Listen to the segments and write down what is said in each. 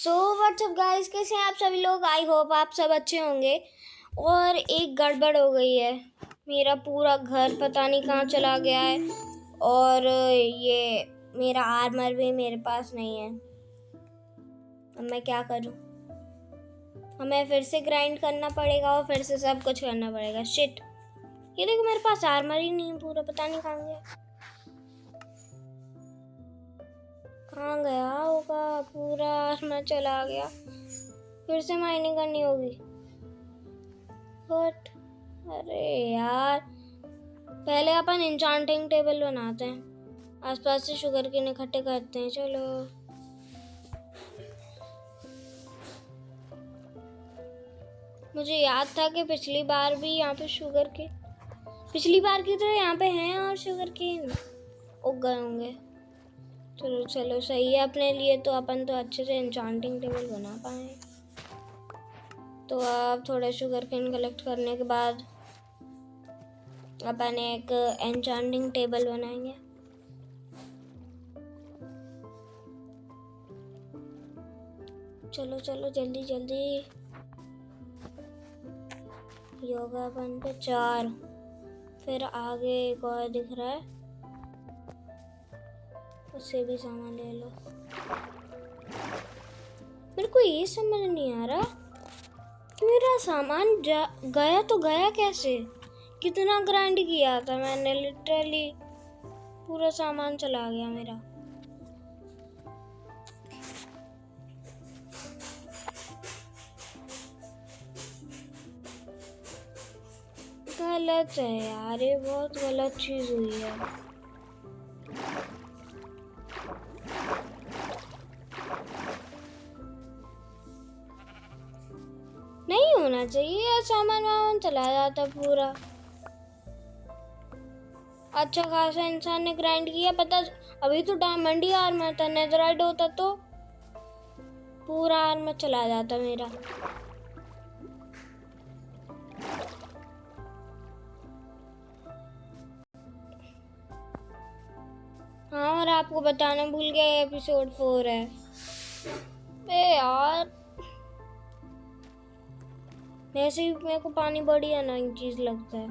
So what's up guys, कैसे हैं आप सभी लोग। आई होप आप सब अच्छे होंगे। और एक गड़बड़ हो गई है, मेरा पूरा घर पता नहीं कहाँ चला गया है। और ये मेरा आर्मर भी मेरे पास नहीं है। अब मैं क्या करूँ? हमें फिर से ग्राइंड करना पड़ेगा और फिर से सब कुछ करना पड़ेगा। शिट, ये देखो मेरे पास आर्मर ही नहीं है पूरा, पता नहीं कहाँ गया। कहाँ गया होगा? पूरा आर्मर चला गया। फिर से माइनिंग करनी होगी। बट अरे यार, पहले अपन एन्चांटिंग टेबल बनाते हैं, आसपास से शुगर केन इकट्ठे करते हैं। चलो मुझे याद था कि पिछली बार भी यहाँ पे पिछली बार की तरह यहाँ पे हैं और शुगर केन उग गए होंगे। चलो चलो सही है अपने लिए, तो अपन तो अच्छे से एन्चांटिंग टेबल बना पाए। तो अब थोड़ा शुगर केन कलेक्ट करने के बाद अपन एक एन्चांटिंग टेबल बनाएंगे। चलो चलो जल्दी जल्दी। योगा अपन पे 4, फिर आगे एक और दिख रहा है, उससे भी सामान ले लो। मेरे को ये समझ नहीं आ रहा कि मेरा सामान गया तो गया कैसे। कितना ग्राइंड किया था मैंने, लिटरली पूरा सामान चला गया मेरा। गलत है यार, ये बहुत गलत चीज हुई है। नहीं होना चाहिए, सामान वामान चला जाता पूरा। अच्छा खासा इंसान ने ग्राइंड किया, पता अभी तो डायमंड ही आर्मर था, नेथराइट होता तो पूरा आर्मर चला जाता मेरा। हाँ, और आपको बताना भूल गया, एपिसोड 4 है। बे यार, वैसे भी मेरे को पानी बड़ी अनोइंग चीज लगता है।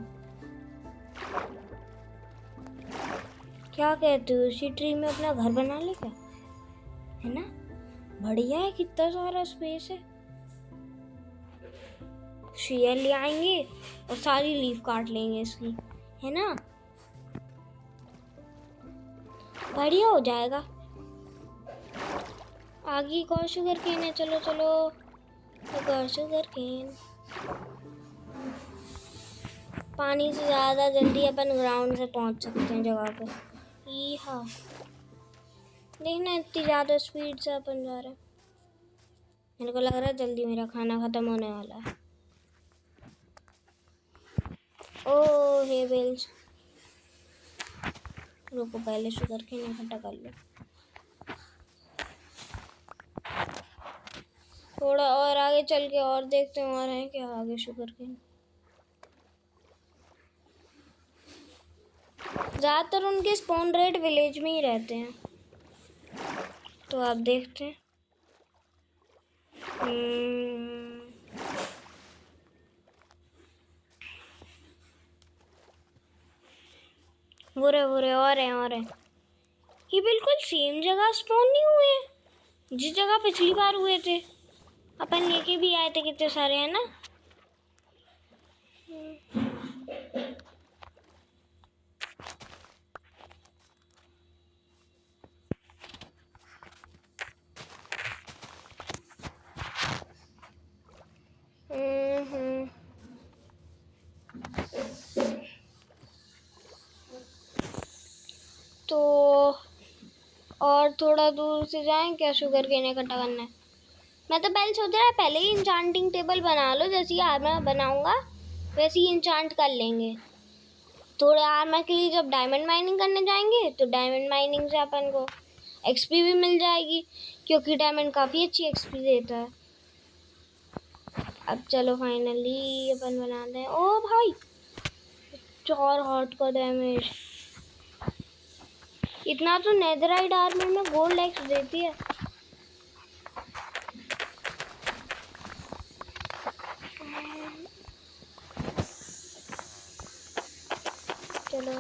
क्या कहते हो, इसी ट्री में अपना घर बना ले क्या? है ना, बढ़िया है, कितना सारा स्पेस है। शेयर ले आएंगे और सारी लीफ काट लेंगे इसकी, है ना, बढ़िया हो जाएगा। आगे एक और शुगर केन है, चलो चलो एक और शुगर केन। पानी से ज़्यादा जल्दी अपन ग्राउंड से पहुंच सकते हैं जगह पे। हाँ देखना, इतनी ज़्यादा स्पीड से अपन जा रहे हैं। मेरे को लग रहा है जल्दी मेरा खाना ख़त्म होने वाला है। ओह हे बेल्स, रुको पहले शुगर केन इकट्ठा कर लो। थोड़ा और आगे चल के और देखते हैं और है क्या आगे शुगर केन। ज़्यादातर उनके स्पॉन रेट विलेज में ही रहते हैं, तो आप देखते हैं। वो रहे और हैं। ये बिल्कुल सेम जगह स्पॉन नहीं हुए हैं जिस जगह पिछली बार हुए थे। अपन लेके भी आए थे कितने सारे, है ना। तो और थोड़ा दूर से जाएं क्या, शुगर केन इकट्ठा करना है। मैं तो पहले सोच रहा है पहले ही इंचांटिंग टेबल बना लो, जैसे ही आर्मर बनाऊंगा वैसे ही इंचांट कर लेंगे। थोड़े आर्मर के लिए जब डायमंड माइनिंग करने जाएंगे तो डायमंड माइनिंग से अपन को एक्सपी भी मिल जाएगी, क्योंकि डायमंड काफ़ी अच्छी एक्सपी देता है। अब चलो फाइनली अपन बनाते हैं। ओ भाई, 4 हार्ट का डैमेज, इतना तो नेदराइट आर्मर में गोल्ड एक्स देती है। चलो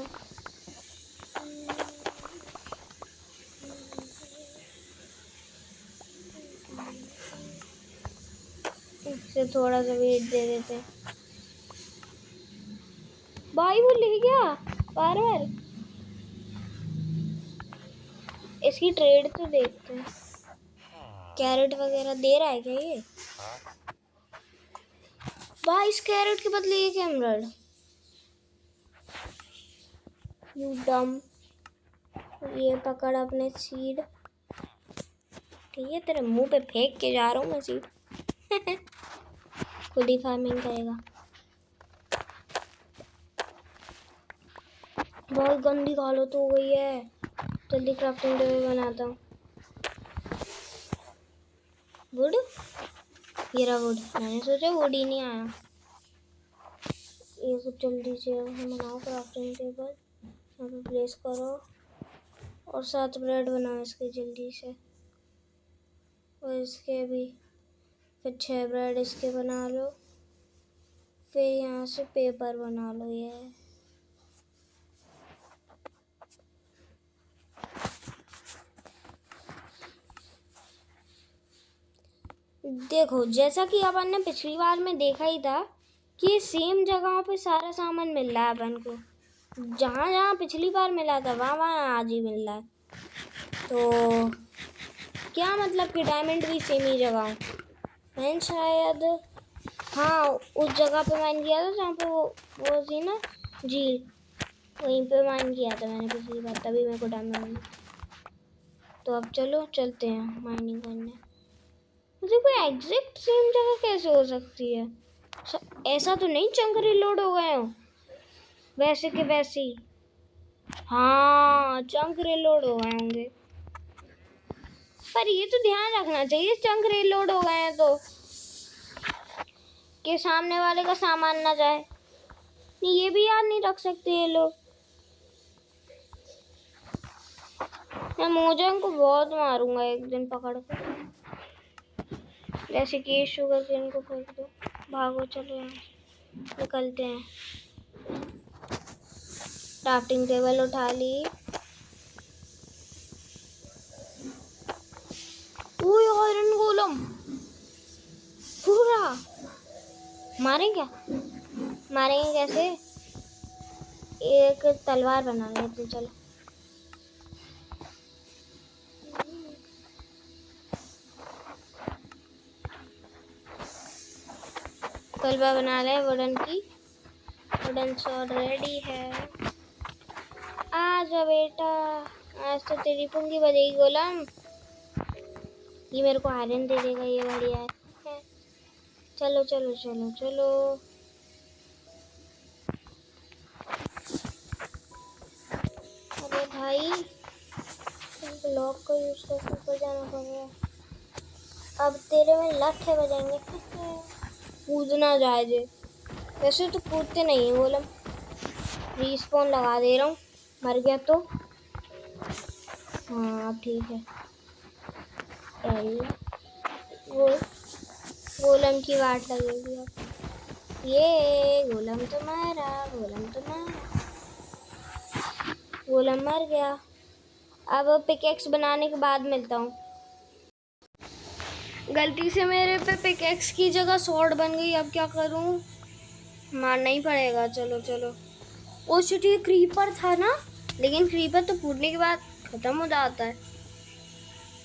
इससे थोड़ा सा वेट दे देते हैं। भाई वो ले गया बार बार। इसकी ट्रेड तो देखते हैं, कैरेट वगैरह दे रहा है क्या ये? भाई इस कैरेट के बदले एक एमराल्ड। यू डम। ये पकड़ अपने सीड। ठीक है, तेरे मुंह पे फेंक के जा रहा हूँ मैं सीड। खुद ही फार्मिंग करेगा। बहुत गंदी हालत हो गई है। जल्दी क्राफ्टिंग टेबल बनाता हूँ। वुड, ये रहा वुड। मैंने सोचा वुड ही नहीं आया। ये कुछ जल्दी से बनाओ क्राफ्टिंग टेबल, यहाँ पे प्लेस करो और 7 ब्रेड बनाओ इसके जल्दी से। और इसके भी फिर 6 ब्रेड इसके बना लो। फिर यहाँ से पेपर बना लो। ये देखो, जैसा कि अपन ने पिछली बार में देखा ही था कि सेम जगहों पे सारा सामान मिल रहा है अपन को। जहाँ जहाँ पिछली बार मिला था वहाँ वहाँ आज ही मिल रहा है। तो क्या मतलब कि डायमंड भी सेम ही जगह। मैंने शायद हाँ उस जगह पे माइन किया था जहाँ पे वो थी ना झील, वहीं पे माइन किया था मैंने पिछली बार, तभी मेरे को डायमंड। तो अब चलो चलते हैं माइनिंग करने। मुझे कोई एग्जैक्ट सेम जगह कैसे हो सकती है? ऐसा तो नहीं चंक रिलोड हो गए हो वैसे के वैसे ही। हाँ चंक रिलोड हो गए होंगे, पर ये तो ध्यान रखना चाहिए चंक रिलोड हो गए हैं तो कि सामने वाले का सामान ना जाए। नहीं, ये भी याद नहीं रख सकते ये लोग। मैं मोजंग को बहुत मारूंगा एक दिन पकड़ कर, जैसे कि शुगर केन को फेंक दो। भागो चलो यहाँ निकलते हैं। क्राफ्टिंग टेबल उठा ली। ओए आयरन गोलम पूरा मारें क्या? मारेंगे कैसे? एक तलवार बना लेते चलो। तलवार बना ले वुडन की। वुडन स्वॉर्ड रेडी है। आजा बेटा, आज तो तेरी पुंगी बजेगी गोलम। ये मेरे को आयरन दे देगा, ये बढ़िया है। चलो चलो चलो चलो। अरे भाई ब्लॉक का यूज करके ऊपर जाना पड़ेगा। अब तेरे में लक है बजाएंगे। कूदना जाए जे, वैसे तो कूदते नहीं है गोलम। रिस्पॉन लगा दे रहा हूँ, मर गया तो हाँ ठीक है। वो गोलम की वाट लगेगी अब। ये गोलम तुम्हारा, गोलम तुम्हारा। गोलम मर गया। अब पिकेक्स बनाने के बाद मिलता हूँ। गलती से मेरे पे पिकेक्स की जगह स्वॉर्ड बन गई। अब क्या करूँ? मारना ही पड़ेगा। चलो चलो। वो छोटी क्रीपर था ना, लेकिन क्रीपर तो फूटने के बाद खत्म हो जाता है,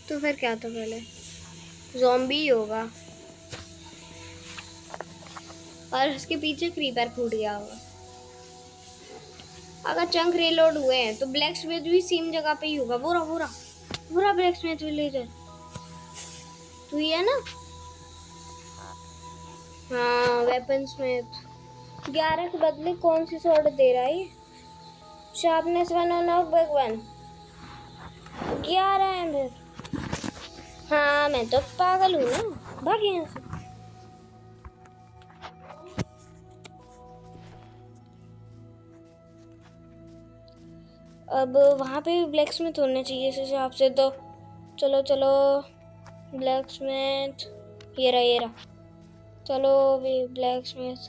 तो फिर क्या था? पहले ज़ॉम्बी ही होगा और उसके पीछे क्रीपर फूट गया होगा। अगर चंक रीलोड हुए हैं तो ब्लैक स्मिथ भी सेम जगह पे ही होगा। बुरा ब्लैक स्मिथ विलेजर तू ही है ना? हाँ वेपन स्मिथ। 11 के बदले कौन सी स्वॉर्ड दे रहा है? शार्पनेस 1 और नॉकबैक 1। 11 है फिर। हाँ मैं तो पागल हूँ ना, भाग यहाँ से। अब वहाँ पे भी ब्लैक स्मिथ होने चाहिए इस हिसाब से तो। चलो चलो ब्लैक स्मिथ, ये रहा। चलो अभी ब्लैक स्मिथ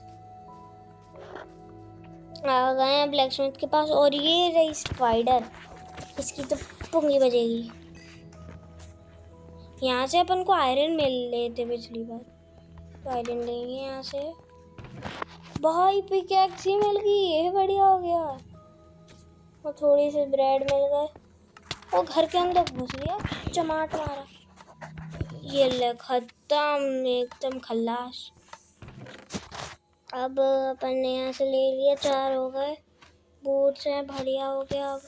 आ गए हैं ब्लैक स्मिथ के पास। और ये रही स्पाइडर, इसकी तो पुंगी बजेगी। यहाँ से अपन को आयरन मिल लेते पिछली बार, तो आयरन लेंगे यहाँ से। भाई पिकैक्स ही मिल गई, ये बढ़िया हो गया। और थोड़ी सी ब्रेड मिल गए। वो घर के अंदर घुस गया, चमाट मारा। ये ले खत्म, एकदम खल्लास। अब अपन ने यहाँ से ले लिया, 4 हो गए। बूट्स हैं, बढ़िया हो गया। अब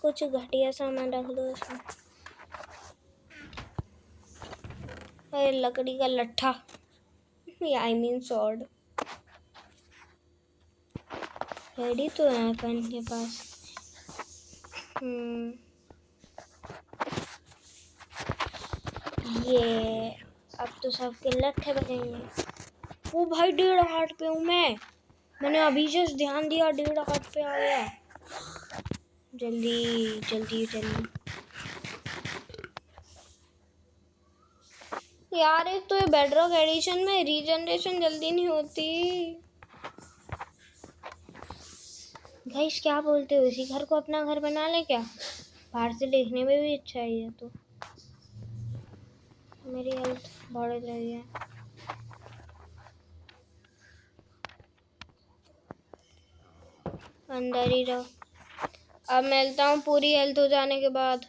कुछ घटिया सामान रख दो इसमें। अरे लकड़ी का लट्ठा, आई मीन सॉर्ड। रेडी तो है अपन के पास। ये अब तो सबके लट्ठे बजेंगे। ओ भाई 1.5 हार्ट पे हूँ मैंने अभी जस्ट ध्यान दिया, 1.5 हार्ट पे आ गया। जल्दी जल्दी जल्दी यार। एक तो ये बेडरॉक एडिशन में रीजनरेशन जल्दी नहीं होती। गाइस क्या बोलते हो, इसी घर को अपना घर बना ले क्या? बाहर से देखने में भी अच्छा है ये तो। मेरी हेल्थ बढ़ रही है। अंदर ही रहो। अब मिलता हूँ पूरी हेल्थ हो जाने के बाद।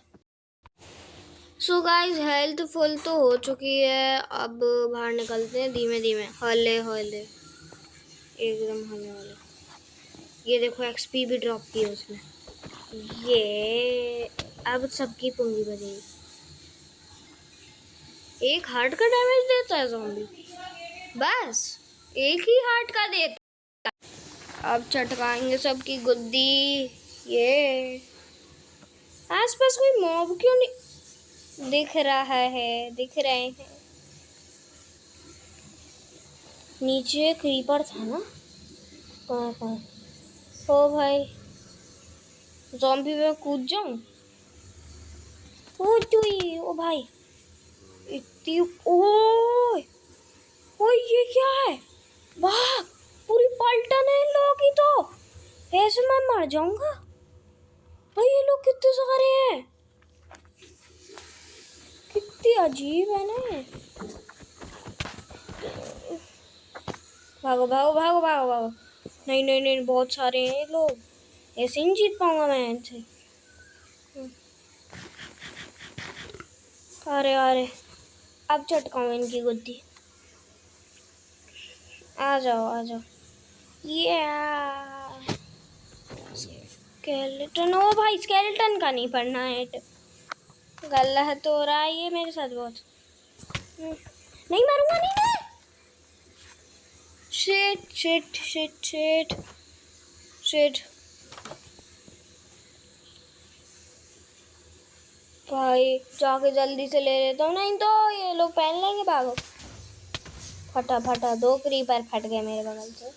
सो गाइस हेल्थ फुल तो हो चुकी है। अब बाहर निकलते हैं धीमे धीमे, हौले हौले, एकदम हौले हौले। ये देखो एक्सपी भी ड्रॉप की है उसने। ये अब सबकी पुंगी बजेगी। 1 हार्ट का डैमेज देता है ज़ॉम्बी, बस 1 ही हार्ट का देता। अब चटकाएंगे सबकी गुद्दी। ये आसपास कोई मॉब क्यों नहीं दिख रहा है? दिख रहे हैं नीचे। क्रीपर था ना, कहाँ? ओ भाई ज़ॉम्बी में कूद जाऊं? ओ भाई इतनी, ओए ये क्या है? वाह पूरी पलटन है इन लोगों की। तो ऐसे मैं मर जाऊंगा भाई। ये लोग कितने सारे हैं, कितनी अजीब है ना। भागो भागो भागो भागो भागो। नहीं नहीं नहीं, बहुत सारे हैं लोग, ऐसे नहीं जीत पाऊंगा मैं इनसे। अरे अरे अब चटकाऊं इनकी गुद्दी। आ जाओ आ जाओ। ये स्केलेटन, ओ भाई स्केलेटन का नहीं पढ़ना है। गलत हो रहा है ये मेरे साथ बहुत। नहीं मारूंगा, नहीं मैं। Shit shit shit shit shit. भाई जाके जल्दी से ले लेता हूँ, नहीं तो ये लोग पहन लेंगे। भागो। फटा फटा 2 क्रीपर फट गए मेरे बगल से।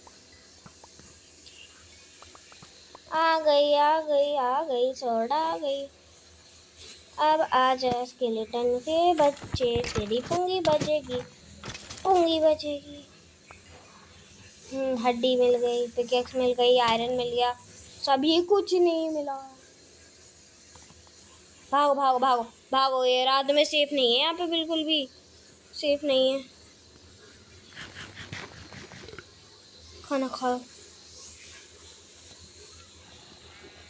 आ गई आ गई आ गई, सोडा आ गई। अब आ जा स्केलेटन के बच्चे, तेरी पुंगी बजेगी, पुंगी बजेगी। हड्डी मिल गई, पिकेक्स मिल गई, आयरन मिल गया, सभी कुछ नहीं मिला। भागो भागो भागो भागो, ये रात में सेफ नहीं है यहाँ पे, बिल्कुल भी सेफ नहीं है। खाना खाओ।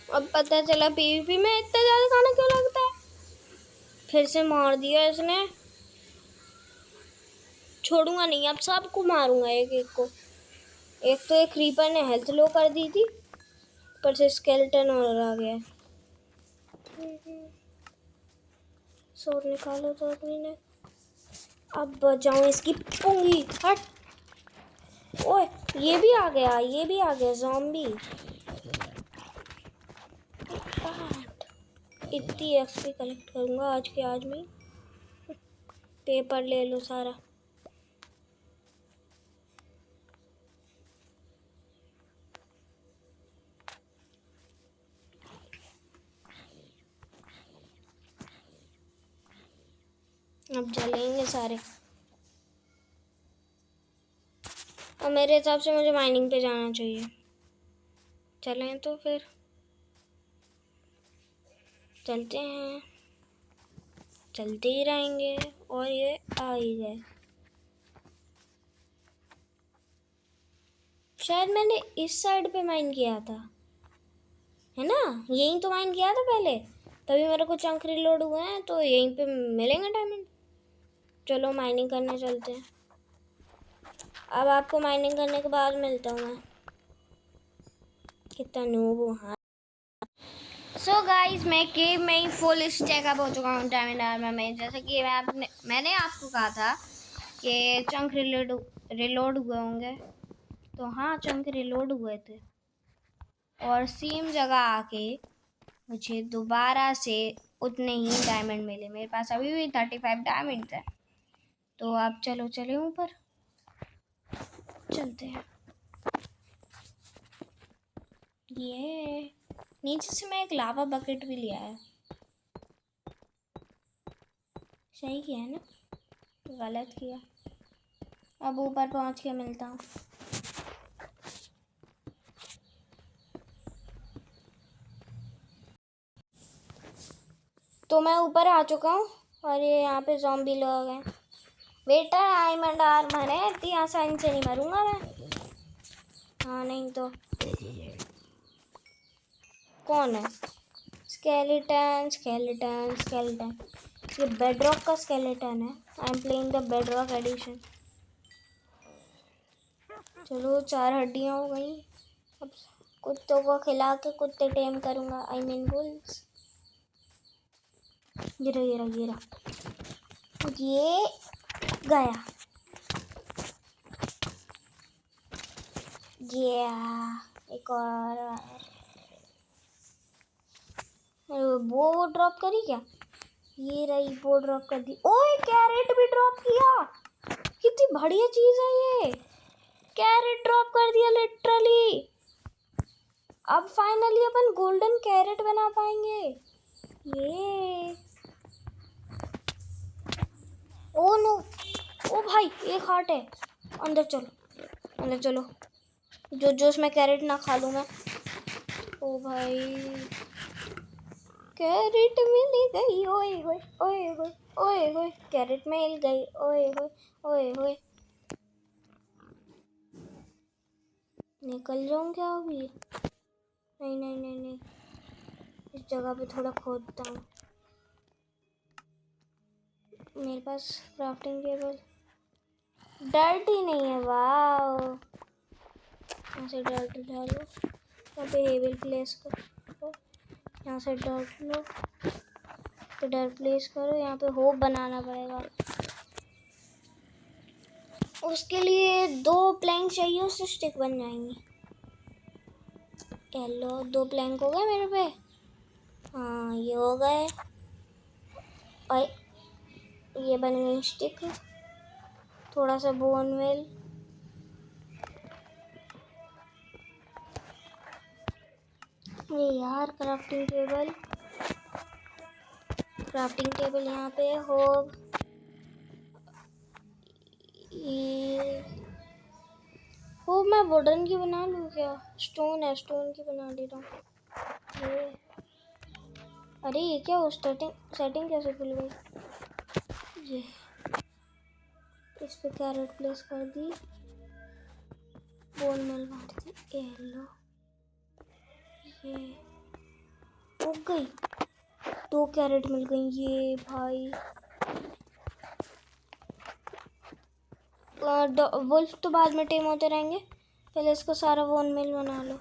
अब पता चला पीवीपी में इतना ज़्यादा खाना क्यों लगता है। फिर से मार दिया इसने। छोड़ूंगा नहीं, अब सबको मारूंगा एक एक को। एक तो एक क्रीपर ने हेल्थ लो कर दी थी, पर से स्केलेटन और आ गया। शोर निकालो तो अपनी ने। अब बचाऊं इसकी पुंगी। हट। ओए ये भी आ गया, ये भी आ गया ज़ॉम्बी। इतनी एक्सपी कलेक्ट करूंगा आज के आज में। पेपर ले लो सारा। अब जलेंगे सारे। और मेरे हिसाब से मुझे माइनिंग पे जाना चाहिए। चलें तो फिर चलते हैं, चलते ही रहेंगे। और ये आ ही गए। शायद मैंने इस साइड पे माइन किया था, है ना? यहीं तो माइन किया था पहले, तभी मेरे को चंक रिलोड हुए हैं, तो यहीं पे मिलेंगे डायमंड। चलो माइनिंग करने चलते हैं। अब आपको माइनिंग करने के बाद मिलता हूँ मैं। कितना नूब हूँ। हाँ सो गाइस, मैं केव में ही फुल स्टैकअप हो चुका हूँ डायमंड आर्मर में। जैसे कि मैंने आपको कहा था कि चंक रिलोड हुए होंगे, तो हाँ चंक रिलोड हुए थे। और सेम जगह आके मुझे दोबारा से उतने ही डायमंड मिले। मेरे पास अभी भी 35 डायमंड है। तो आप चलो चले ऊपर चलते हैं। ये नीचे से मैं एक लावा बकेट भी लिया है। सही किया है ना? गलत किया। अब ऊपर पहुंच के मिलता हूँ। तो मैं ऊपर आ चुका हूँ और ये यहाँ पे ज़ॉम्बी लोग हैं। बेटा डायमंड आर्मर है, इतनी आसानी से नहीं मरूंगा मैं। हाँ नहीं तो कौन है? Skeleton skeleton skeleton. ये बेडरॉक का स्केलेटन है। I am playing the Bedrock edition. चलो 4 हड्डियाँ हो गई। अब कुत्तों को खिला के कुत्ते टेम करूँगा। I mean bulls. गिरा गिरा गिरा, ये गया। ये एक और वो ड्रॉप करी क्या? ये रही, वो ड्रॉप कर दी। ओए कैरेट भी ड्रॉप किया। कितनी बढ़िया चीज है ये। कैरेट ड्रॉप कर दिया लिटरली। अब फाइनली अपन गोल्डन कैरेट बना पाएंगे। ये ओ नो, ओ भाई एक हार्ट है। अंदर चलो, अंदर चलो। जो उसमें कैरेट ना खा लूँ मैं। ओ भाई कैरेट मिल गई। ओए होए ओए होए ओए होए, कैरेट मिल गई। ओए होए ओए होए। निकल जाऊँ क्या अभी? नहीं नहीं नहीं नहीं, इस जगह पे थोड़ा खोदता हूँ। मेरे पास क्राफ्टिंग टेबल डर्ट ही नहीं है। वाह, यहाँ से डर्ट डालो, यहाँ पे हेबल प्लेस करो, यहाँ से डर्ट लो, तो डर्ट प्लेस करो। यहाँ पे होप बनाना पड़ेगा। उसके लिए 2 प्लैंक चाहिए, उससे स्टिक बन जाएंगी। येलो 2 प्लैंक हो गए मेरे पे। हाँ ये हो गए। और ये बन गई स्टिक। थोड़ा सा बोन मिल। ये यार क्राफ्टिंग टेबल यहाँ पे हो। ये हो, मैं वुडन की बना लूँ क्या? स्टोन है, स्टोन की बना ले रहा हूँ। ये अरे ये क्या हो, सेटिंग कैसे खुल गई? ये इस पे कैरेट प्लेस कर दी, बोन मिल बांट दी। येलो ये हो गई। 2 कैरेट मिल गई। ये भाई वुल्फ तो बाद में टेम होते रहेंगे, पहले इसको सारा बोन मिल बना लो।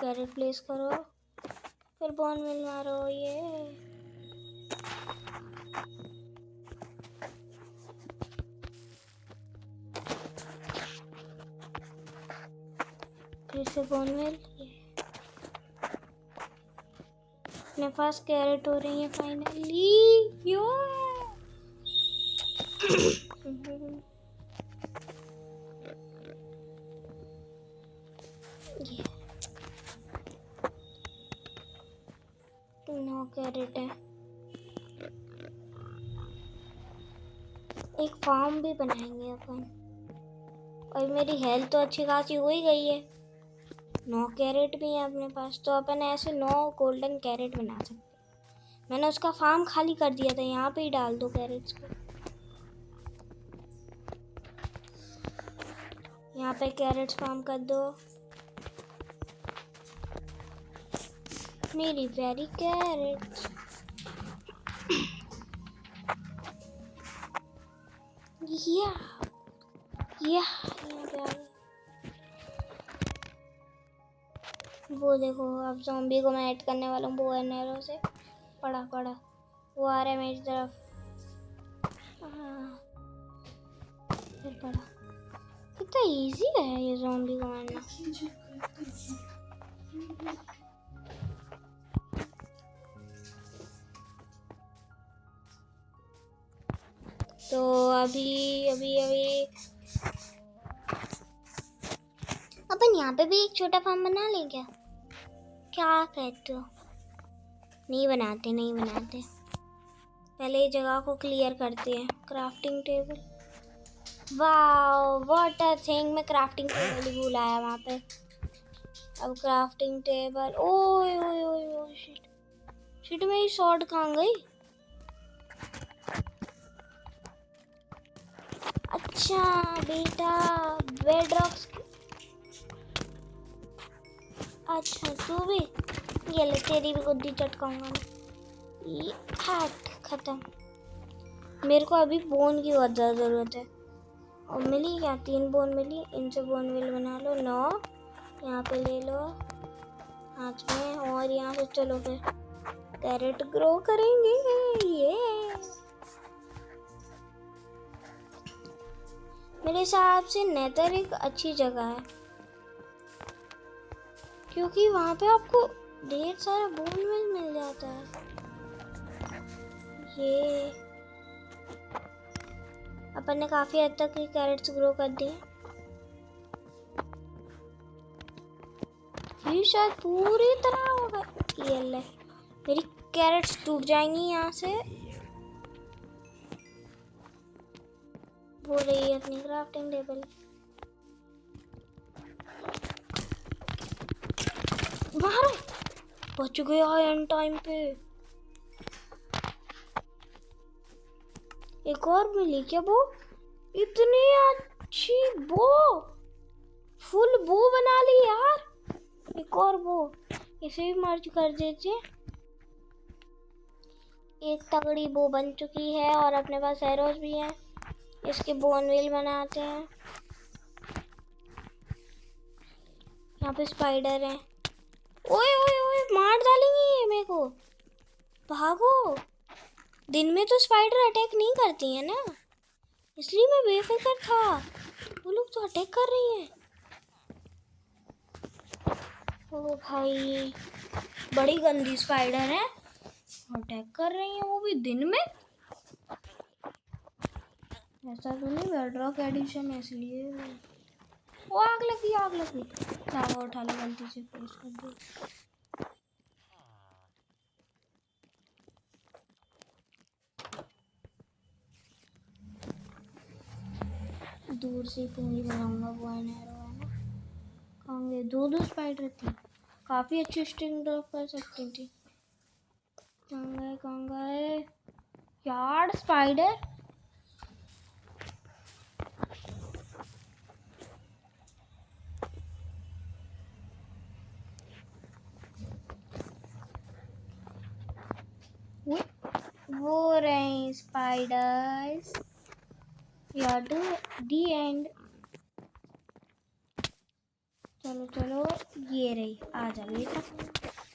कैरेट प्लेस करो, फिर बोन मिल मारो। ये फिर से बोन मिल। अपने पास कैरेट हो रही है फाइनली। यो ये 9 कैरेट है। एक फार्म भी बनाएंगे अपन। और मेरी हेल्थ तो अच्छी खासी हो ही गई है। 9 कैरेट भी है अपने पास, तो अपन ऐसे 9 गोल्डन कैरेट बना सकते हैं। मैंने उसका फार्म खाली कर दिया था, यहाँ पे ही डाल दो कैरेट्स को। यहाँ पे कैरेट्स फार्म कर दो। मेरी प्यारी कैरेट्स। यहाँ पे आ गए। वो देखो, अब ज़ॉम्बी को मैं ऐड करने वाला हूँ बो एंड एरो से। पड़ा वो आ रहा है मेरी तरफ। फिर पड़ा। कितना इजी है ये ज़ॉम्बी को मारना। तो अभी अपन यहाँ पे भी एक छोटा फार्म बना लें क्या कहते हो? नहीं बनाते। पहले ये जगह को क्लियर करते हैं। Crafting table, wow what a thing. मैं क्राफ्टिंग टेबल ही भूल आया वहाँ पे। अब क्राफ्टिंग टेबल, ओए शिट मेरी शॉर्ट कहाँ गई? अच्छा बेटा, बेडरॉक्स। अच्छा तू भी, ये ले तेरी भी गुद्दी चटकाऊंगा मैं। ये खत्म। मेरे को अभी बोन की बहुत ज़्यादा ज़रूरत है। और मिली क्या? 3 बोन मिली। इनसे बोन मिल बना लो। 9 यहाँ पे ले लो हाथ में। और यहाँ से चलो फिर कैरेट ग्रो करेंगे। ये मेरे हिसाब से नेदर एक अच्छी जगह है, क्योंकि वहाँ पे आपको ढेर सारा बोन मिल जाता है। ये अपन ने काफी हद तक कैरेट्स ग्रो कर दिए। ये शायद पूरी तरह होगा। ये ले, मेरी कैरेट्स टूट जाएंगी यहाँ से। हो रही है अपनी क्राफ्टिंग टेबल। मारो, बच गया एंड टाइम पे। एक और मिली क्या वो? इतनी अच्छी बो, फुल बो बना ली यार। एक और बो, इसे भी मर्ज कर देते। एक तगड़ी बो बन चुकी है और अपने पास एरोज भी है। इसके बोनविल बनाते हैं। यहाँ पे स्पाइडर है। ओए मार डालेंगी ये मेरे को। भागो। दिन में तो स्पाइडर अटैक नहीं करती है ना, इसलिए मैं बेफिक्र था। वो लोग तो अटैक कर रही हैं। ओ भाई, बड़ी गंदी स्पाइडर है, अटैक कर रही हैं वो भी दिन में। ऐसा तो नहीं, बेडरॉक एडिशन है इसलिए। वो आग लगी। चावा उठा लो गलती से, प्रेस कर दो। दूर से पूंजी बनाऊंगा। वो है ना कहाँ गए? 2 स्पाइडर थी, काफी अच्छी स्ट्रिंग ड्रॉप कर सकती थी। कहाँ गए यार स्पाइडर? वो रहे स्पाइडर्स। यार दी एंड। चलो ये रही। आ जा बेटा,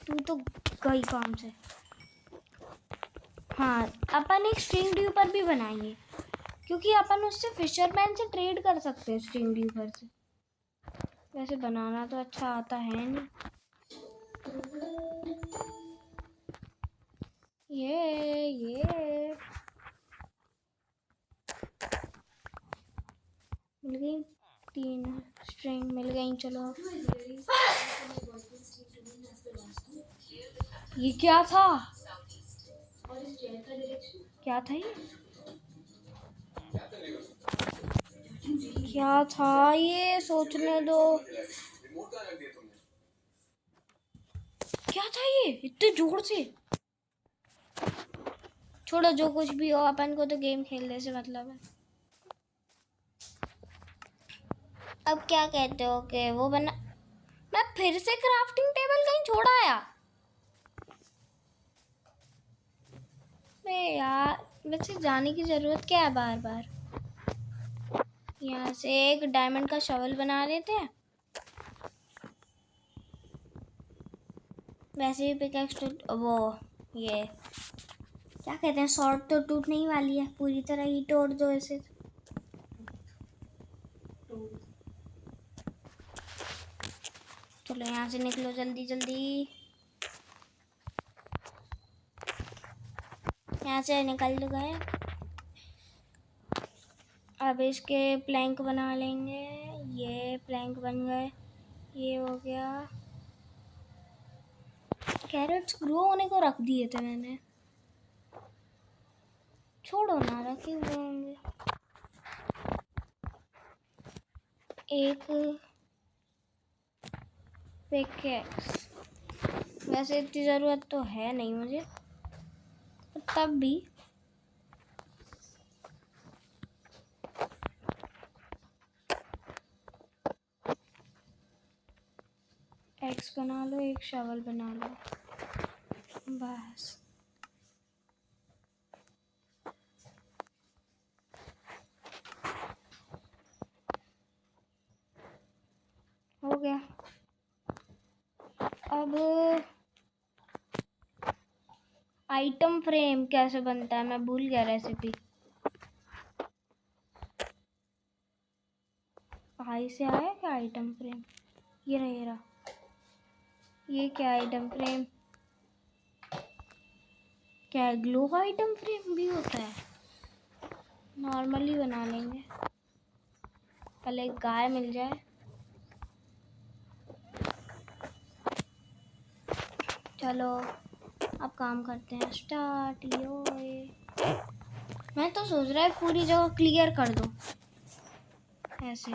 तू तो गई काम से। हाँ, अपन एक स्ट्रिंग ड्यूपर भी बनाएंगे, क्योंकि अपन उससे फिशरमैन से ट्रेड कर सकते हैं स्ट्रिंग ड्यूपर से। वैसे बनाना तो अच्छा आता है नहीं। ये मिल गई। 3 स्ट्रिंग मिल गई। चलो, ये क्या था? क्या था ये? क्या था ये, सोचने दो। क्या था ये इतने जोर से? छोड़ो, जो कुछ भी हो, अपन को तो गेम खेलने से मतलब है। अब क्या कहते हो कि वो बना, मैं फिर से क्राफ्टिंग टेबल कहीं छोड़ आया। मैं यार, वैसे जाने की जरूरत क्या है बार बार। यहाँ से एक डायमंड का शवल बना लेते हैं। वैसे भी पिकैक्स तो वो ये क्या कहते हैं, शॉर्ट तो टूटने ही वाली है, पूरी तरह ही तोड़ दो ऐसे। चलो यहाँ से निकलो जल्दी जल्दी, यहाँ से निकल गए। अब इसके प्लैंक बना लेंगे। ये प्लैंक बन गए, ये हो गया। कैरेट्स ग्रो होने को रख दिए थे मैंने, छोड़ो ना, रखे हुए होंगे। एक पिकैक्स, वैसे इतनी ज़रूरत तो है नहीं मुझे, तब भी। एक्स बना लो, एक शवल बना लो, बस। हो गया। अब आइटम फ्रेम कैसे बनता है, मैं भूल गया रेसिपी। भाई से आया क्या आइटम फ्रेम? ये रहा, ये रहा। ये क्या आइटम फ्रेम? क्या है, ग्लो आइटम फ्रेम भी होता है? नॉर्मली बना लेंगे, पहले एक गाय मिल जाए। चलो अब काम करते हैं स्टार्ट। मैं तो सोच रहा है पूरी जगह क्लियर कर दूं ऐसे।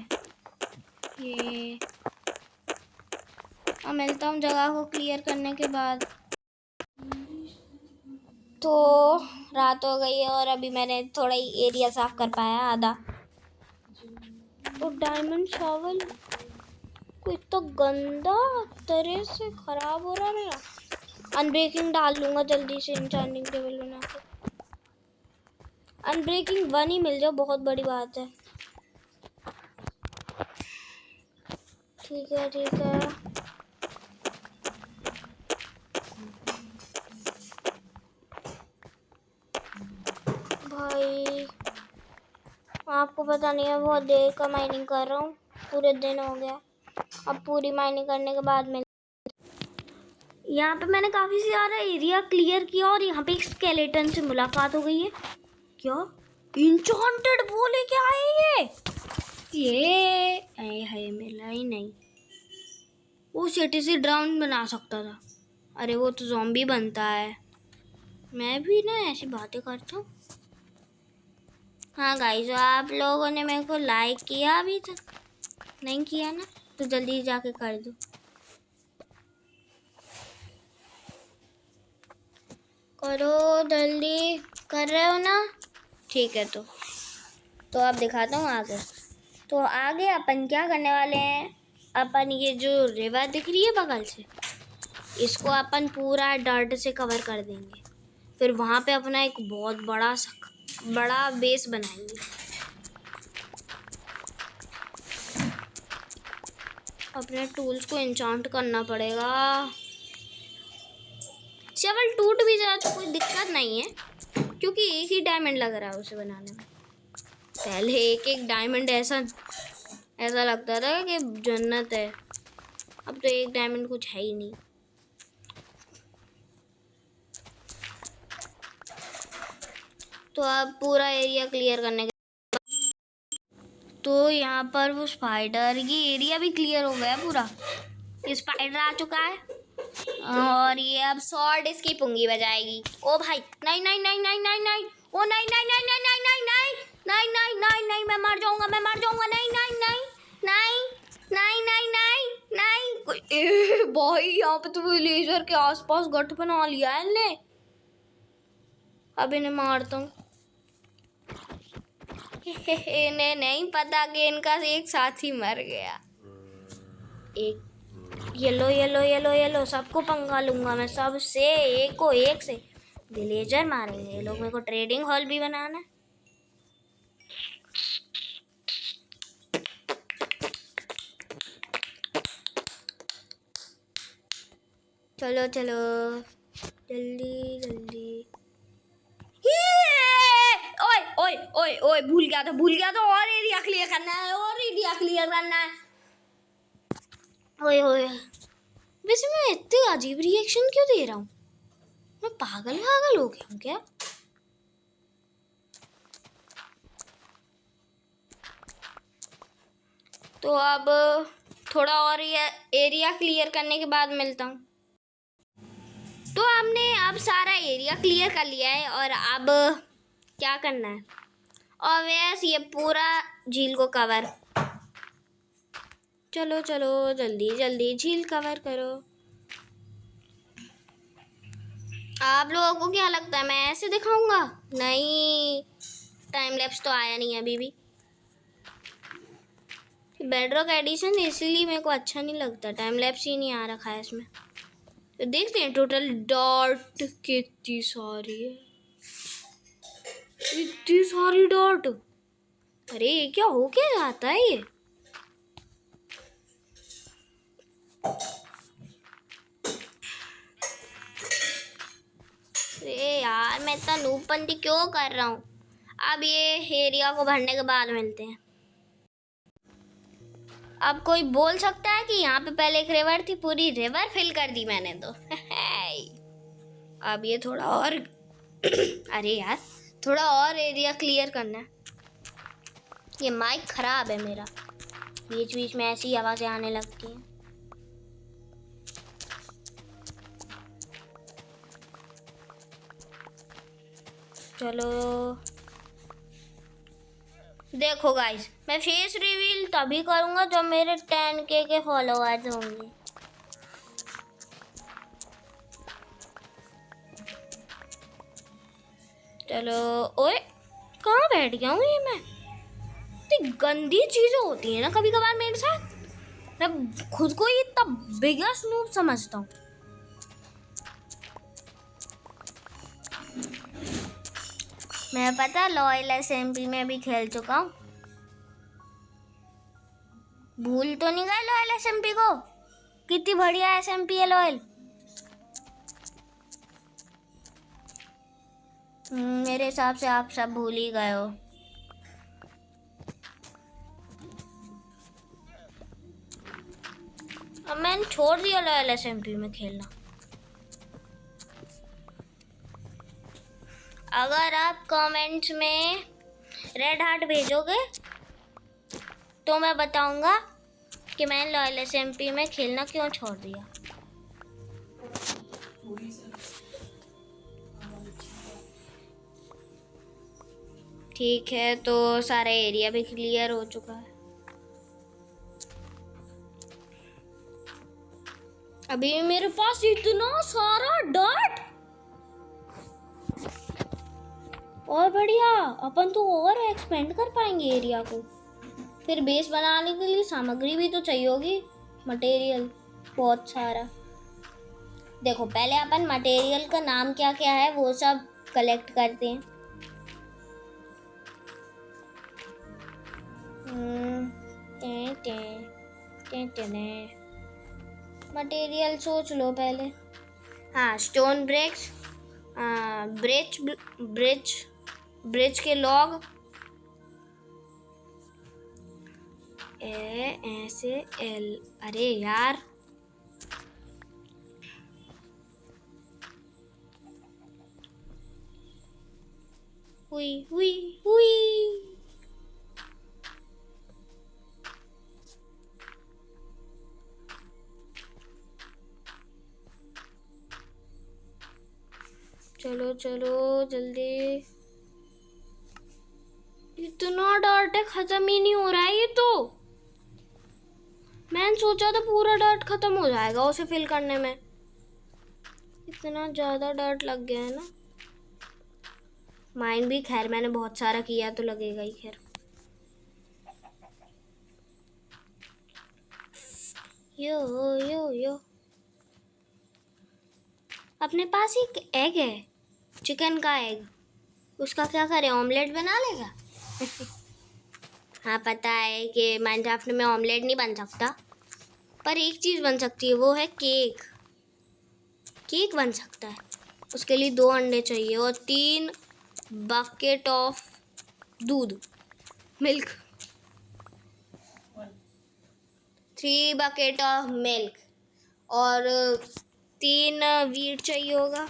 ये अब मिलता हूँ जगह को क्लियर करने के बाद। तो रात हो गई है और अभी मैंने थोड़ा ही एरिया साफ कर पाया, आधा। तो डायमंड शॉवल को इतना गंदा तरह से खराब हो रहा है मेरा। अनब्रेकिंग डाल लूँगा जल्दी से, एन्चेंटिंग टेबल बना के। अनब्रेकिंग 1 ही मिल जाए, बहुत बड़ी बात है। ठीक है ठीक है। भाई आपको पता नहीं है, बहुत देर का माइनिंग कर रहा हूँ, पूरे दिन हो गया। अब पूरी माइनिंग करने के बाद में यहाँ पे मैंने काफ़ी सारा एरिया क्लियर किया और यहाँ पे एक स्केलेटन से मुलाकात हो गई है। क्या इंचॉन्टेड वो लेके आए ये है, मिला ही नहीं। वो सिटी से ड्राउन बना सकता था। अरे वो तो ज़ॉम्बी बनता है। मैं भी ना ऐसी बातें करता हूँ। हाँ गाइस, आप लोगों ने मेरे को लाइक किया अभी तक? नहीं किया ना, तो जल्दी जाके कर दो। करो जल्दी, कर रहे हो ना? ठीक है, तो अब दिखाता हूँ आगे। तो आगे अपन क्या करने वाले हैं, अपन ये जो रिवर दिख रही है बगल से, इसको अपन पूरा डर्ट से कवर कर देंगे। फिर वहाँ पे अपना एक बहुत बड़ा बेस बनाएंगे। अपने टूल्स को एन्चांट करना पड़ेगा। शवल टूट भी जाए तो कोई दिक्कत नहीं है, क्योंकि एक ही डायमंड लग रहा है उसे बनाने में। पहले एक एक डायमंड ऐसा लगता था कि जन्नत है। अब तो एक डायमंड कुछ है ही नहीं। तो अब पूरा एरिया क्लियर करने के, तो यहाँ पर वो स्पाइडर, ये एरिया भी क्लियर हो गया पूरा। ये स्पाइडर आ चुका है और ये अब शॉर्ट इसकी पुंगी बजाएगी। ओ भाई, नहीं नहीं नहीं नहीं नहीं नहीं, ओ नहीं नहीं नहीं नहीं नहीं नहीं नहीं नहीं नहीं नहीं नहीं, मैं मर जाऊंगा, मैं मर जाऊंगा। नहीं नहीं नहीं नहीं नहीं नहीं नहीं नहीं। भाई यहाँ पे तो विलेजर के आसपास गठ बना लिया है इनने। अब इन्हें मारता हूँ। इन्हें नहीं पता कि इनका एक साथी मर गया। एक येलो येलो येलो येलो, सबको पंगा लूंगा मैं, सबसे एक को एक से विलेजर मारेंगे ये लोग। मेरे को ट्रेडिंग हॉल भी बनाना है। चलो चलो जल्दी जल्दी। ओए ओए ओए ओए, भूल गया था। और एरिया क्लियर करना है, और एरिया क्लियर करना है। ओए ओए, वैसे मैं इतने अजीब रिएक्शन क्यों दे रहा हूँ? मैं पागल हो गया हूँ क्या? तो अब थोड़ा और एरिया क्लियर करने के बाद मिलता हूँ। तो हमने अब सारा एरिया क्लियर कर लिया है और अब क्या करना है? ऑब्वियस ये पूरा झील को कवर। चलो चलो जल्दी जल्दी झील कवर करो। आप लोगों को क्या लगता है मैं ऐसे दिखाऊंगा? नहीं, टाइम लैप्स तो आया नहीं अभी भी। बेडरॉक एडिशन इसलिए मेरे को अच्छा नहीं लगता, टाइम लैप्स ही नहीं आ रखा है इसमें। तो देखते हैं टोटल डॉट कितनी सारी है। इतनी सारी डॉट, अरे ये क्या हो क्या जाता है ये? अरे यार मैं इतना नूबपंती क्यों कर रहा हूँ? अब ये एरिया को भरने के बाद मिलते हैं। अब कोई बोल सकता है कि यहाँ पे पहले एक रिवर थी, पूरी रिवर फिल कर दी मैंने तो। अब ये थोड़ा और अरे यार थोड़ा और एरिया क्लियर करना है। ये माइक खराब है मेरा, बीच बीच में ऐसी आवाजें आने लगती हैं। चलो देखो गाइस, मैं फेस रिवील तभी करूंगा जब मेरे 10K के फॉलोअर्स होंगे। चलो, ओए कहाँ बैठ गया हूँ ये मैं? इतनी गंदी चीजें होती हैं ना कभी कभार मेरे साथ, मैं खुद को ही इतना बिगेस्ट नूब समझता हूँ। मैं पता लॉयल SMP में भी खेल चुका हूँ। भूल तो नहीं गए लॉयल SMP को? कितनी बढ़िया SMP है लॉयल। मेरे हिसाब से आप सब भूल ही गए हो। अब मैंने छोड़ दिया लॉयल SMP में खेलना। अगर आप कमेंट्स में रेड हार्ट भेजोगे तो मैं बताऊंगा कि मैंने लॉयल SMP में खेलना क्यों छोड़ दिया। ठीक है, तो सारा एरिया भी क्लियर हो चुका है। अभी मेरे पास इतना सारा डॉट, और बढ़िया, अपन तो और एक्सपेंड कर पाएंगे एरिया को। फिर बेस बनाने के लिए सामग्री भी तो चाहिए होगी, मटेरियल बहुत सारा। देखो पहले अपन मटेरियल का नाम क्या क्या है वो सब कलेक्ट करते हैं। मटेरियल सोच लो पहले। हाँ, स्टोन ब्रिक्स, ब्रिज के लॉग, ऐसे L, अरे यार हुई हुई हुई। चलो चलो जल्दी इतना डर्ट है, खत्म ही नहीं हो रहा है ये तो। मैंने सोचा था पूरा डर्ट खत्म हो जाएगा उसे फिल करने में, इतना ज्यादा डर्ट लग गया है ना। माइन भी खैर मैंने बहुत सारा किया तो लगेगा ही खैर। यो यो यो, अपने पास एक एग है, चिकन का एग, उसका क्या करें, ऑमलेट बना लेगा। हाँ पता है कि माइनक्राफ्ट में ऑमलेट नहीं बन सकता, पर एक चीज़ बन सकती है, वो है केक। केक बन सकता है, उसके लिए 2 अंडे चाहिए और 3 बकेट ऑफ दूध, मिल्क, 3 बकेट ऑफ मिल्क और 3 वीट चाहिए होगा।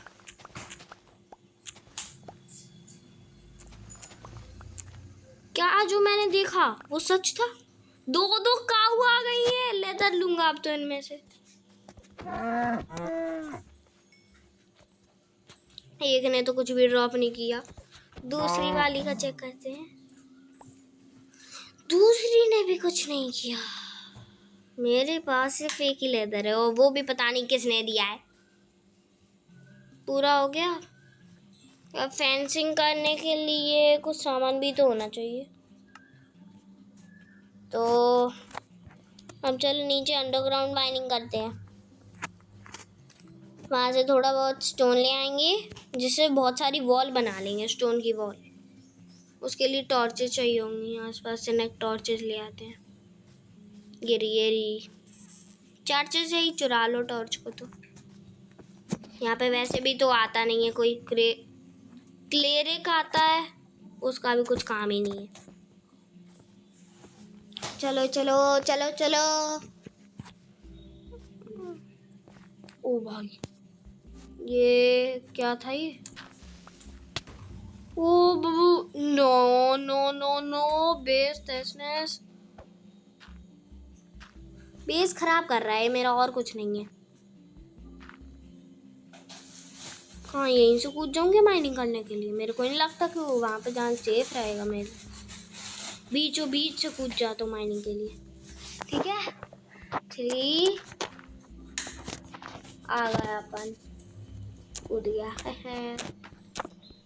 क्या जो मैंने देखा वो सच था? 2 काऊ आ गई है, लेदर लूंगा अब तो इनमें से। एक ने तो कुछ भी ड्रॉप नहीं किया, दूसरी वाली का चेक करते हैं। दूसरी ने भी कुछ नहीं किया। मेरे पास सिर्फ एक ही लेदर है और वो भी पता नहीं किसने दिया है। पूरा हो गया। अब फेंसिंग करने के लिए कुछ सामान भी तो होना चाहिए, तो हम चलो नीचे अंडरग्राउंड माइनिंग करते हैं। वहाँ से थोड़ा बहुत स्टोन ले आएंगे, जिससे बहुत सारी वॉल बना लेंगे, स्टोन की वॉल। उसके लिए टॉर्चेस चाहिए होंगी, आसपास से नेक टॉर्चेस ले आते हैं। गिरी चार्चेस से ही चुरा लो टॉर्च को। तो यहाँ पे वैसे भी तो आता नहीं है कोई, क्लेरिक आता है, उसका भी कुछ काम ही नहीं है। चलो चलो चलो चलो। ओ भाई ये क्या था ये? ओ बबू, no no no no, base tastiness, base खराब कर रहा है मेरा, और कुछ नहीं है। हाँ यहीं से कूद जाऊंगे माइनिंग करने के लिए, मेरे को नहीं लगता कि वो वहाँ पे जाना सेफ रहेगा। मेरे बीचों बीच से कूद जाता हूँ माइनिंग के लिए, ठीक है। 3 आ गया, अपन कूद गया।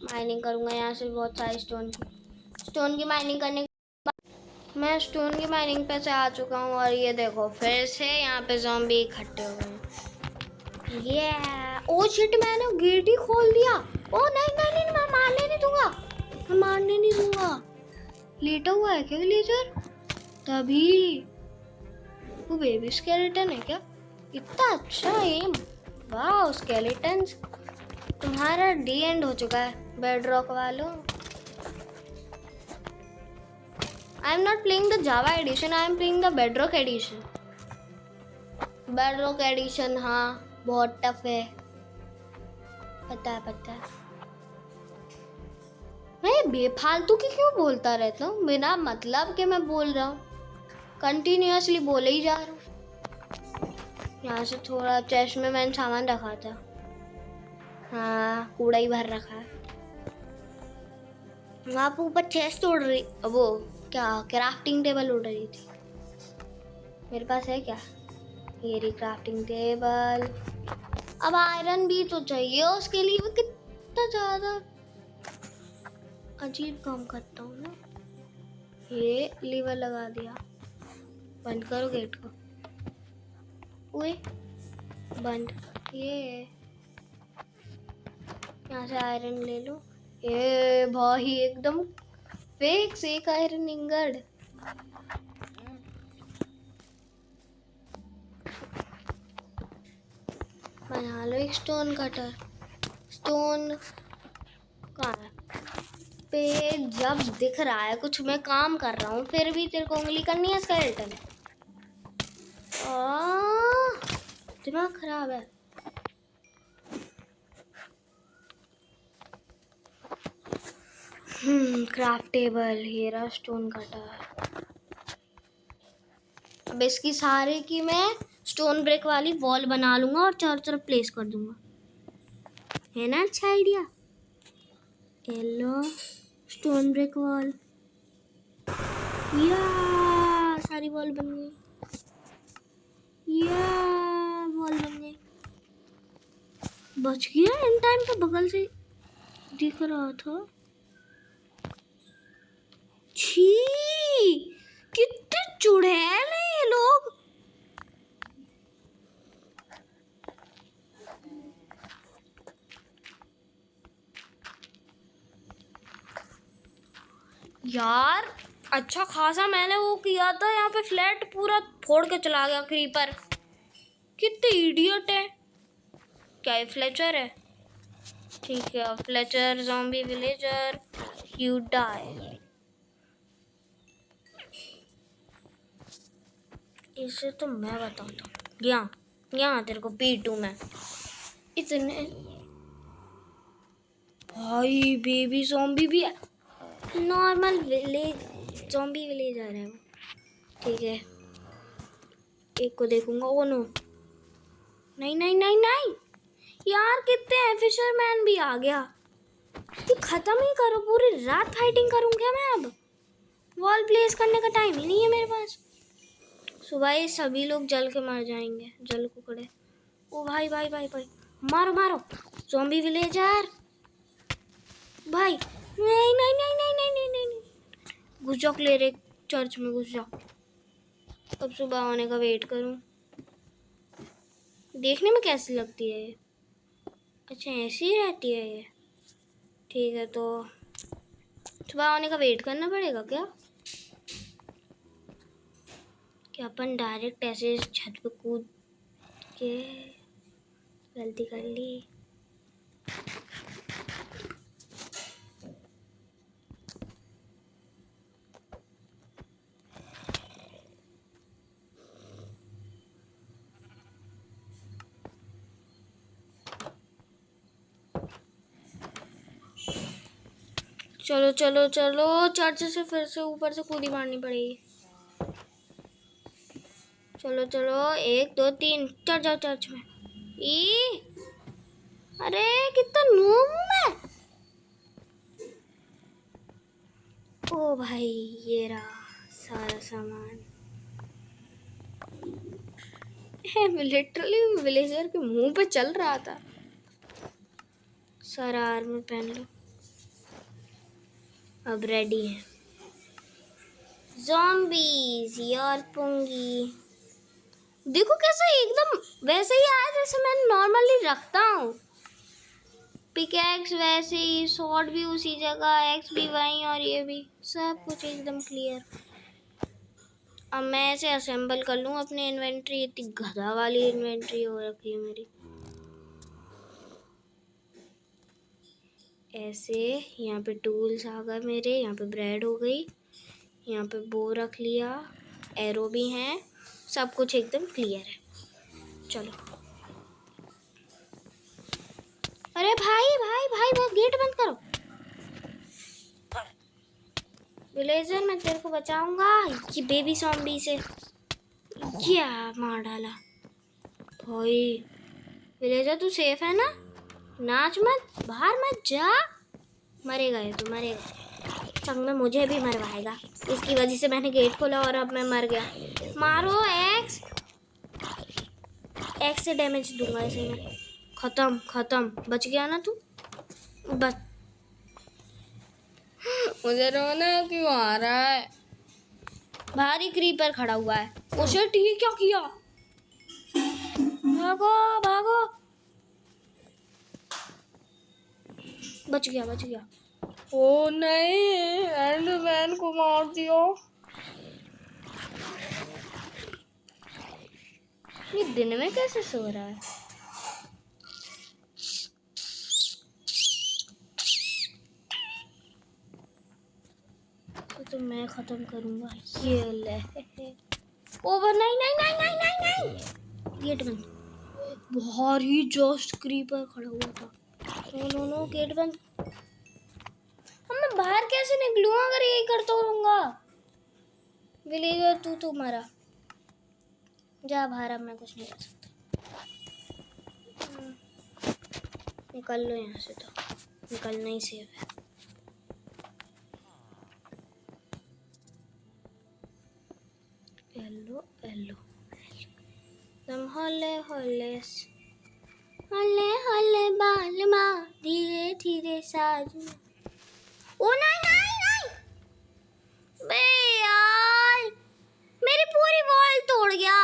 माइनिंग करूँगा यहाँ से बहुत सारे स्टोन की माइनिंग करने के बाद मैं स्टोन की माइनिंग पे से आ चुका हूँ। और ये देखो फिर से यहाँ पे ज़ॉम्बी इकट्ठे हो गए। ये ओ शिट, मैंने गेट ही खोल दिया। ओ नहीं नहीं नहीं, मैं मारने नहीं दूंगा, मैं मारने नहीं दूंगा। लेटा हुआ है क्या विलेजर? तभी वो बेबी स्केलेटन है क्या? इतना अच्छा एम, वाह स्केलेटन्स। तुम्हारा डी एंड हो चुका है बेडरॉक वालों। I am not playing the Java edition, I am playing the Bedrock edition. Bedrock edition हाँ बहुत टफ है, पता है। मैं बेफालतू की क्यों बोलता रहता हूँ, बिना मतलब के मैं बोल रहा हूँ, कंटिन्यूअसली बोले ही जा रहा हूँ। यहाँ से थोड़ा चेस्ट में मैंने सामान रखा था, हाँ कूड़ा ही भर रखा है। वहाँ पे ऊपर चेस्ट उड़ रही, वो क्या क्राफ्टिंग टेबल उड़ रही थी। मेरे पास है क्या? ये रही क्राफ्टिंग टेबल। अब आयरन भी तो चाहिए उसके लिए, वो कितना ज़्यादा अजीब काम करता हूँ ना। ये लीवर लगा दिया, बंद करो गेट को। ओए बंद, ये यहाँ से आयरन ले लो। ये भाई एकदम फेक सेक आयरन इंगड। बना लो एक स्टोन कटर। स्टोन कहाँ है? पे जब दिख रहा है कुछ मैं काम कर रहा हूँ, फिर भी तेरे को उंगली करनी है स्केलेटन। दिमाग खराब है। क्राफ्टेबल हीरा स्टोन कटर। अब इसकी सारे की मैं स्टोन ब्रेक वाली वॉल बना लूंगा और चारों तरफ प्लेस कर दूंगा, है ना अच्छा idea? Yellow stone break wall, या सारी बॉल बन गई, या बॉल बन गई। बच गया इन टाइम पे, बगल से दिख रहा था। छी, कितने चुड़ैल हैं ये लोग। यार अच्छा खासा मैंने वो किया था, यहाँ पे फ्लैट पूरा फोड़ के चला गया क्रीपर। कितने इडियट है। क्या ये फ्लेचर है? ठीक है, Fletcher zombie villager you die. इसे तो मैं बताता हूँ। यहाँ तेरे को पीटू मैं। इतने भाई बेबी ज़ॉम्बी भी है। नॉर्मल विलेज ज़ॉम्बी विलेजर है वो। ठीक है, एक को देखूंगा। ओ नो, नहीं नहीं नहीं नहीं यार, कितने हैं। फिशरमैन भी आ गया। ये खत्म ही करो, पूरी रात फाइटिंग करूँ क्या मैं अब? वॉल प्लेस करने का टाइम ही नहीं है मेरे पास। सुबह ये सभी लोग जल के मर जाएंगे, जल कुकड़े। ओ भाई भाई भाई भाई, मारो मारो ज़ॉम्बी विलेजर भाई। नहीं नहीं नहीं नहीं नहीं नहीं नहीं, नहीं। घुस जाओ क्लेरिक चर्च में, घुस जाओ। अब सुबह होने का वेट करूं। देखने में कैसी लगती है ये? अच्छा ऐसी ही रहती है ये। ठीक है, तो सुबह होने का वेट करना पड़ेगा क्या? क्या अपन डायरेक्ट ऐसे छत पे कूद के गलती कर ली? चलो चलो चलो, चर्च से फिर से ऊपर से कूदी मारनी पड़ेगी। चलो चलो, 1 2 3 चढ़ जाओ चर्च में। अरे कितना नूब हूँ मैं। ओ भाई, ये रहा सारा सामान। लिटरली विलेजर के मुंह पे चल रहा था। सारा आर्मर पहन लो, अब रेडी है। ज़ॉम्बीज़ यार पुंगी, देखो कैसे एकदम वैसे ही आया जैसे मैं नॉर्मली रखता हूँ। पिकैक्स वैसे ही, शॉर्ट भी उसी जगह, एक्स भी वहीं, और ये भी सब कुछ एकदम क्लियर। अब मैं ऐसे असेंबल कर लूँ अपनी इन्वेंट्री। इतनी गधा वाली इन्वेंट्री हो रखी है मेरी। ऐसे यहाँ पे टूल्स आ गए मेरे, यहाँ पे ब्रेड हो गई, यहाँ पे बो रख लिया, एरो भी हैं, सब कुछ एकदम क्लियर है। चलो, अरे भाई भाई भाई भाई, गेट बंद करो। विलेजर मैं तेरे को बचाऊंगा। ये बेबी ज़ॉम्बी से क्या मार डाला भाई। विलेजर तू सेफ है ना? नाच मत, बाहर मत जा। मरेगा ये तो, मरेगा। संग में मुझे भी मरवाएगा। इसकी वजह से मैंने गेट खोला और अब मैं मर गया। मारो एक्स, एक्स से डैमेज दूंगा इसे मैं। खत्म खत्म, बच गया ना तू? बच। मुझे रोना क्यों आ रहा है? भारी क्रीपर खड़ा हुआ है। उसे ठीक क्या किया? भागो भागो, बच गया बच गया। ओ नहीं, एंडरमैन को मार दिया। ये दिन में कैसे सो रहा है? तो मैं खत्म करूंगा। ये ले ओवर। नहीं नहीं नहीं नहीं नहीं नहीं, गेट बंद। भारी जस्ट क्रीपर खड़ा हुआ था। नो नो नो, गेट बंद। अब मैं बाहर कैसे निकलूँ अगर यही करता रहूंगा? विलेजर तू तो मरा, जा बाहर। अब मैं कुछ नहीं कर सकता। निकल लो यहाँ से, तो निकलना ही सेफ है। हेलो तुम हौले हौले हौले हौले बाल माँ धीरे धीरे साजना। ओ नहीं नहीं नहीं बे यार, मेरी पूरी वॉल तोड़ गया।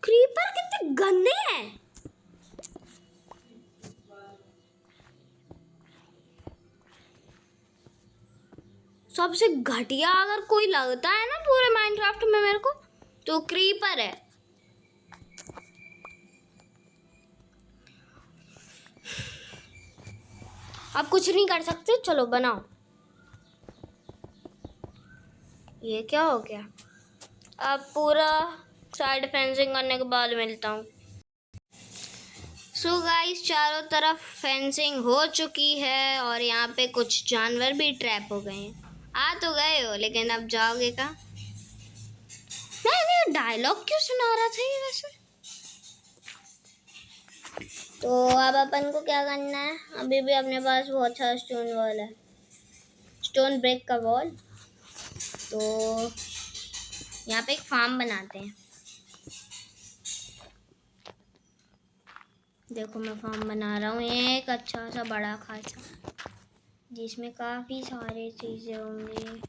क्रीपर कितने गंदे हैं। सबसे घटिया अगर कोई लगता है ना पूरे माइनक्राफ्ट में मेरे को, तो क्रीपर है। आप कुछ नहीं कर सकते, चलो बनाओ। ये क्या हो गया? अब पूरा साइड फेंसिंग करने के बाद मिलता हूँ। सो गाइस, चारों तरफ फेंसिंग हो चुकी है और यहाँ पे कुछ जानवर भी ट्रैप हो गए हैं। आ तो गए हो, लेकिन अब जाओगे कहाँ? मैं डायलॉग क्यों सुना रहा था ये वैसे? तो अब अपन को क्या करना है? अभी भी अपने पास बहुत सारा स्टोन वॉल है, स्टोन ब्रेक का वॉल। तो यहाँ पे एक फार्म बनाते हैं। देखो मैं फार्म बना रहा हूँ एक अच्छा सा बड़ा खासा, जिसमें काफ़ी सारे चीज़ें होंगी।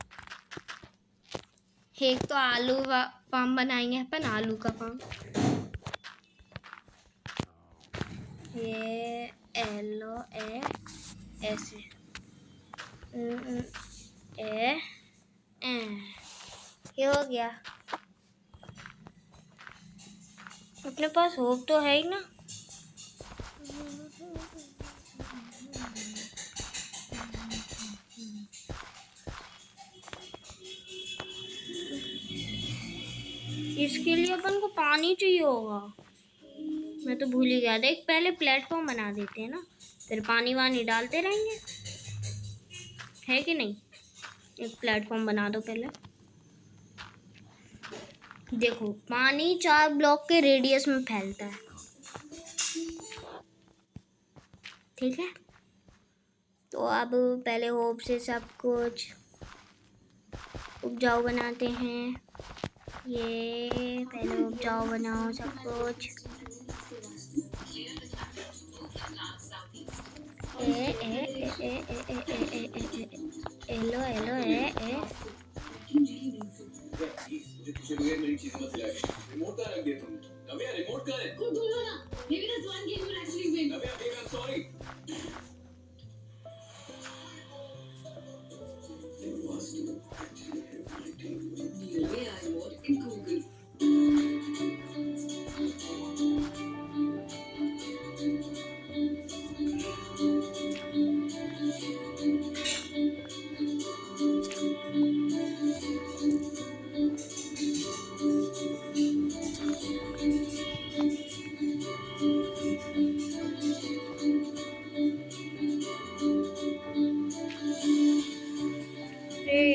एक तो आलू फार्म बनाएंगे अपन, आलू का फार्म। ये एलो ए ऐसे ए ये हो गया। अपने पास होप तो है ही ना। इसके लिए अपन को पानी चाहिए होगा, मैं तो भूल ही गया था। एक पहले प्लेटफॉर्म बना देते हैं ना, फिर पानी वानी डालते रहेंगे, है कि नहीं? एक प्लेटफॉर्म बना दो पहले। देखो पानी 4 ब्लॉक के रेडियस में फैलता है, ठीक है? तो अब पहले होप से सब कुछ उपजाऊ बनाते हैं। ये पहले उपजाऊ बनाओ सब कुछ। हेलो हेलो मेरी चीजें मत खिलाए। रिमोट का रख दिया तुमने। नव्या रिमोट का है। खुद बोलो ना। Maybe that's one game you actually win. Navya baby I'm sorry. It was to actually everything. Navya remote in Google.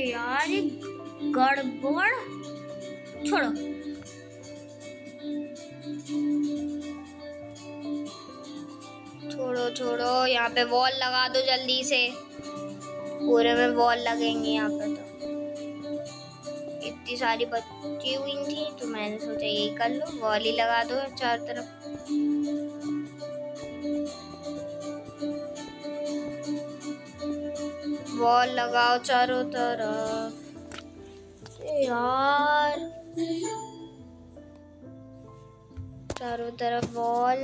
यार ये गड़बड़ छोड़ो। छोड़ो छोड़ो, यहाँ पे वॉल लगा दो जल्दी से। पूरे में वॉल लगेंगे यहाँ पे। तो इतनी सारी बची हुई थी तो मैंने सोचा यही कर लो, वॉल ही लगा दो चारों तरफ। वॉल लगाओ चारों तरफ। यार चारों तरफ वॉल।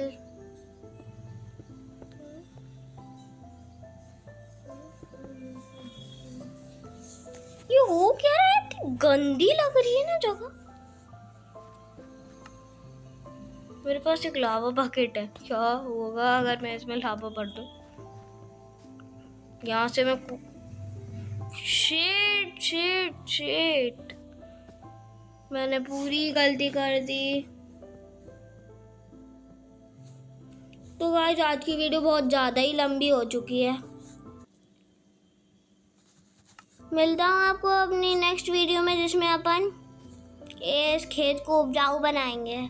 ये हो क्या रहा है? कि गंदी लग रही है ना जगह। मेरे पास एक लावा बकेट है, क्या होगा अगर मैं इसमें लावा भर दूं? यहाँ से मैं शिट शिट शिट, मैंने पूरी गलती कर दी। तो गाइस आज की वीडियो बहुत ज़्यादा ही लंबी हो चुकी है। मिलता हूँ आपको अपनी नेक्स्ट वीडियो में, जिसमें अपन इस खेत को उपजाऊ बनाएंगे।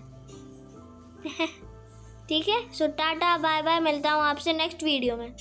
ठीक है, सो टाटा बाय बाय, मिलता हूँ आपसे नेक्स्ट वीडियो में।